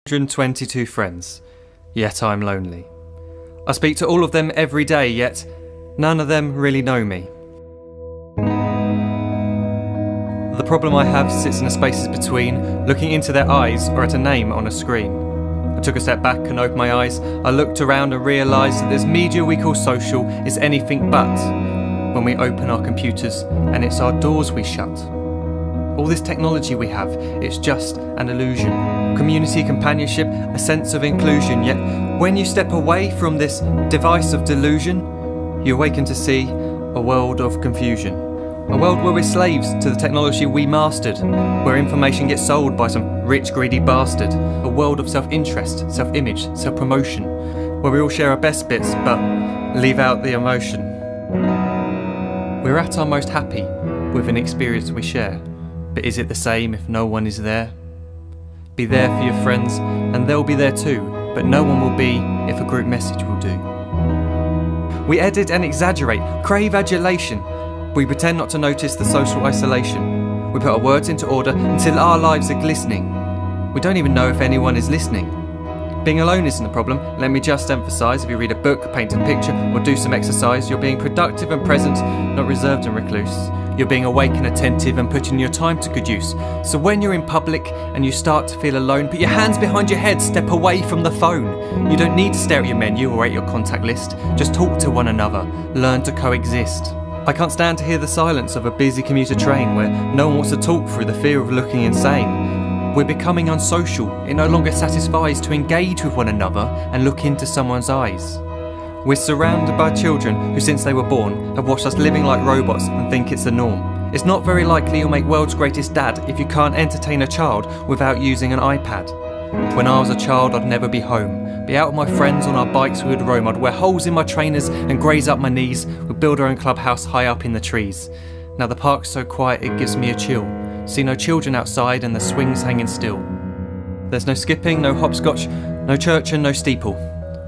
122 friends, yet I'm lonely. I speak to all of them every day, yet none of them really know me. The problem I have sits in the spaces between looking into their eyes or at a name on a screen. I took a step back and opened my eyes. I looked around and realised that this media we call social is anything but when we open our computers and it's our doors we shut. All this technology we have, it's just an illusion. Community, companionship, a sense of inclusion, yet when you step away from this device of delusion, you awaken to see a world of confusion. A world where we're slaves to the technology we mastered, where information gets sold by some rich, greedy bastard. A world of self-interest, self-image, self-promotion, where we all share our best bits but leave out the emotion. We're at our most happy with an experience we share. But is it the same if no one is there? Be there for your friends, and they'll be there too, but no one will be if a group message will do. We edit and exaggerate, crave adulation. We pretend not to notice the social isolation. We put our words into order until our lives are glistening. We don't even know if anyone is listening. Being alone isn't the problem. Let me just emphasise, if you read a book, paint a picture, or do some exercise, you're being productive and present, not reserved and recluse. You're being awake and attentive and putting your time to good use. So when you're in public and you start to feel alone, put your hands behind your head, step away from the phone. You don't need to stare at your menu or at your contact list. Just talk to one another. Learn to coexist. I can't stand to hear the silence of a busy commuter train where no one wants to talk through the fear of looking insane. We're becoming unsocial. It no longer satisfies to engage with one another and look into someone's eyes. We're surrounded by children who, since they were born, have watched us living like robots and think it's the norm. It's not very likely you'll make world's greatest dad if you can't entertain a child without using an iPad. When I was a child, I'd never be home. Be out with my friends on our bikes, we would roam. I'd wear holes in my trainers and graze up my knees. We'd build our own clubhouse high up in the trees. Now the park's so quiet it gives me a chill. See no children outside and the swings hanging still. There's no skipping, no hopscotch, no church and no steeple.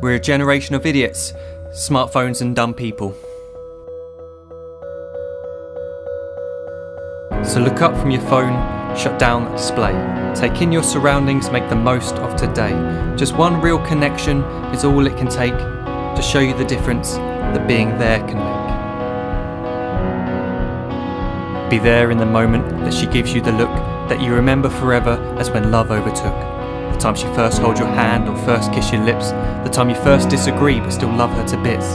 We're a generation of idiots, smartphones and dumb people. So look up from your phone, shut down the display. Take in your surroundings, make the most of today. Just one real connection is all it can take to show you the difference that being there can make. Be there in the moment that she gives you the look that you remember forever as when love overtook. The time she first holds your hand or first kiss your lips. The time you first disagree but still love her to bits.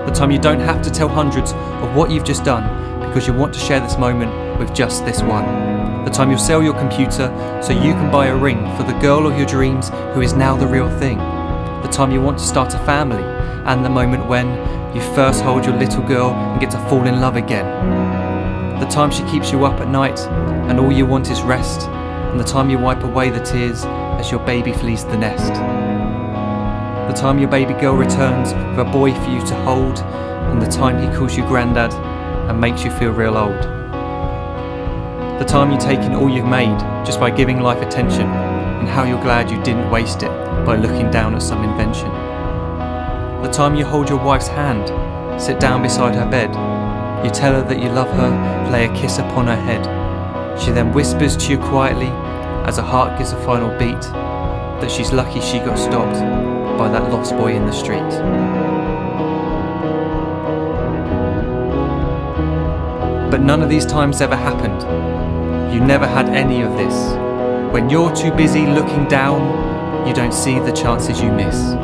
The time you don't have to tell hundreds of what you've just done because you want to share this moment with just this one. The time you'll sell your computer so you can buy a ring for the girl of your dreams who is now the real thing. The time you want to start a family and the moment when you first hold your little girl and get to fall in love again. The time she keeps you up at night and all you want is rest. And the time you wipe away the tears as your baby flees the nest. The time your baby girl returns with a boy for you to hold, and the time he calls you granddad and makes you feel real old. The time you take in all you've made just by giving life attention, and how you're glad you didn't waste it by looking down at some invention. The time you hold your wife's hand, sit down beside her bed, you tell her that you love her, lay a kiss upon her head. She then whispers to you quietly as her heart gives a final beat that she's lucky she got stopped by that lost boy in the street. But none of these times ever happened. You never had any of this. When you're too busy looking down, you don't see the chances you miss.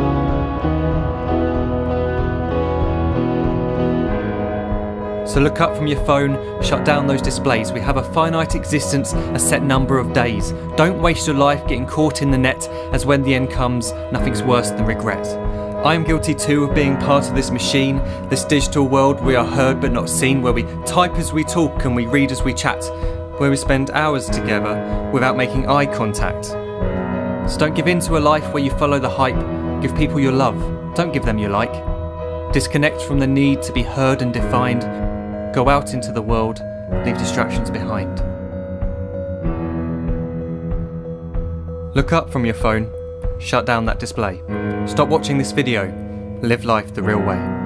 So look up from your phone, shut down those displays. We have a finite existence, a set number of days. Don't waste your life getting caught in the net, as when the end comes, nothing's worse than regret. I am guilty too of being part of this machine, this digital world we are heard but not seen, where we type as we talk and we read as we chat, where we spend hours together without making eye contact. So don't give in to a life where you follow the hype. Give people your love, don't give them your like. Disconnect from the need to be heard and defined. Go out into the world, leave distractions behind. Look up from your phone, shut down that display. Stop watching this video, live life the real way.